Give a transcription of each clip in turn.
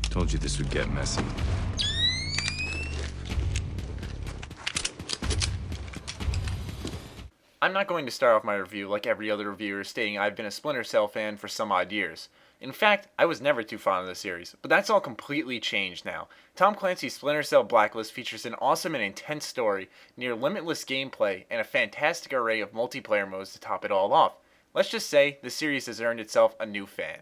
Told you this would get messy. I'm not going to start off my review like every other reviewer stating I've been a Splinter Cell fan for some odd years. In fact, I was never too fond of the series, but that's all completely changed now. Tom Clancy's Splinter Cell Blacklist features an awesome and intense story, near limitless gameplay, and a fantastic array of multiplayer modes to top it all off. Let's just say the series has earned itself a new fan.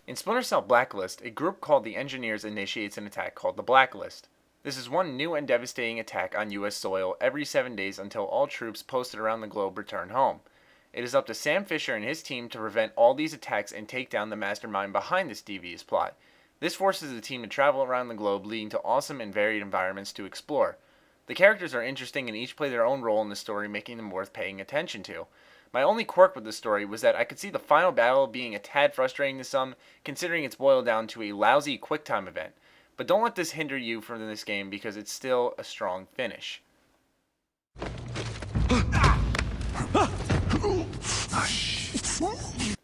In Splinter Cell Blacklist, a group called the Engineers initiates an attack called the Blacklist. This is one new and devastating attack on US soil every 7 days until all troops posted around the globe return home. It is up to Sam Fisher and his team to prevent all these attacks and take down the mastermind behind this devious plot. This forces the team to travel around the globe, leading to awesome and varied environments to explore. The characters are interesting and each play their own role in the story, making them worth paying attention to. My only quirk with the story was that I could see the final battle being a tad frustrating to some, considering it's boiled down to a lousy QuickTime event. But don't let this hinder you from this game because it's still a strong finish.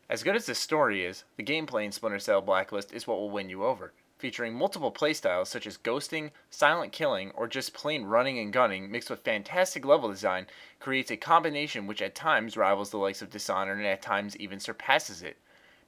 As good as the story is, the gameplay in Splinter Cell Blacklist is what will win you over. Featuring multiple playstyles such as ghosting, silent killing, or just plain running and gunning mixed with fantastic level design creates a combination which at times rivals the likes of Dishonored and at times even surpasses it.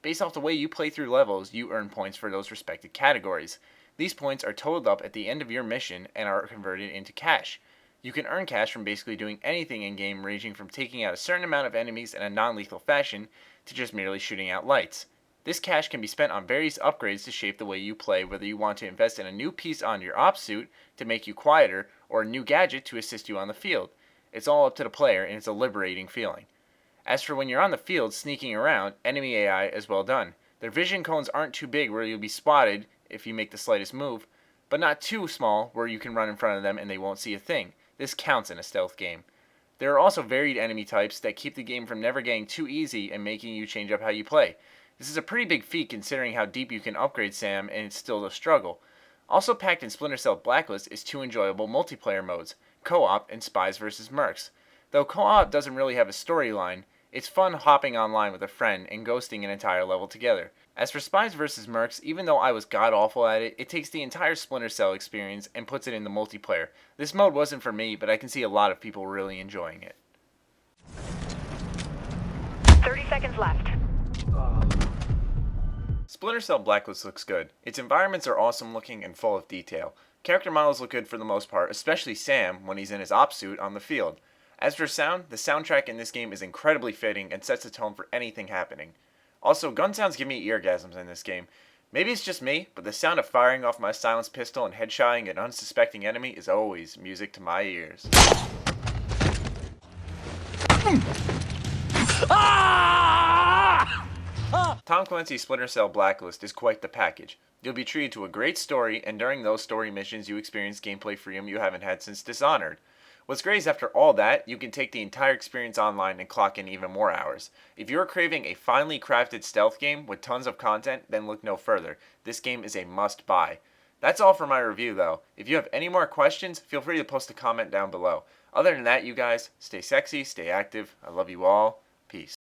Based off the way you play through levels, you earn points for those respected categories. These points are totaled up at the end of your mission and are converted into cash. You can earn cash from basically doing anything in game, ranging from taking out a certain amount of enemies in a non-lethal fashion to just merely shooting out lights. This cash can be spent on various upgrades to shape the way you play, whether you want to invest in a new piece on your op suit to make you quieter or a new gadget to assist you on the field. It's all up to the player and it's a liberating feeling. As for when you're on the field sneaking around, enemy AI is well done. Their vision cones aren't too big where you'll be spotted if you make the slightest move, but not too small where you can run in front of them and they won't see a thing. This counts in a stealth game. There are also varied enemy types that keep the game from never getting too easy and making you change up how you play. This is a pretty big feat considering how deep you can upgrade Sam and it's still a struggle. Also packed in Splinter Cell Blacklist is two enjoyable multiplayer modes, Co-op and Spies vs. Mercs. Though Co-op doesn't really have a storyline, it's fun hopping online with a friend and ghosting an entire level together. As for Spies vs. Mercs, even though I was god-awful at it, it takes the entire Splinter Cell experience and puts it in the multiplayer. This mode wasn't for me, but I can see a lot of people really enjoying it. 30 seconds left. Splinter Cell Blacklist looks good. Its environments are awesome looking and full of detail. Character models look good for the most part, especially Sam when he's in his op suit on the field. As for sound, the soundtrack in this game is incredibly fitting and sets the tone for anything happening. Also, gun sounds give me eargasms in this game. Maybe it's just me, but the sound of firing off my silenced pistol and headshotting an unsuspecting enemy is always music to my ears. Tom Clancy's Splinter Cell Blacklist is quite the package. You'll be treated to a great story, and during those story missions you experience gameplay freedom you haven't had since Dishonored. What's great is after all that, you can take the entire experience online and clock in even more hours. If you're craving a finely crafted stealth game with tons of content, then look no further. This game is a must-buy. That's all for my review though. If you have any more questions, feel free to post a comment down below. Other than that, you guys, stay sexy, stay active. I love you all. Peace.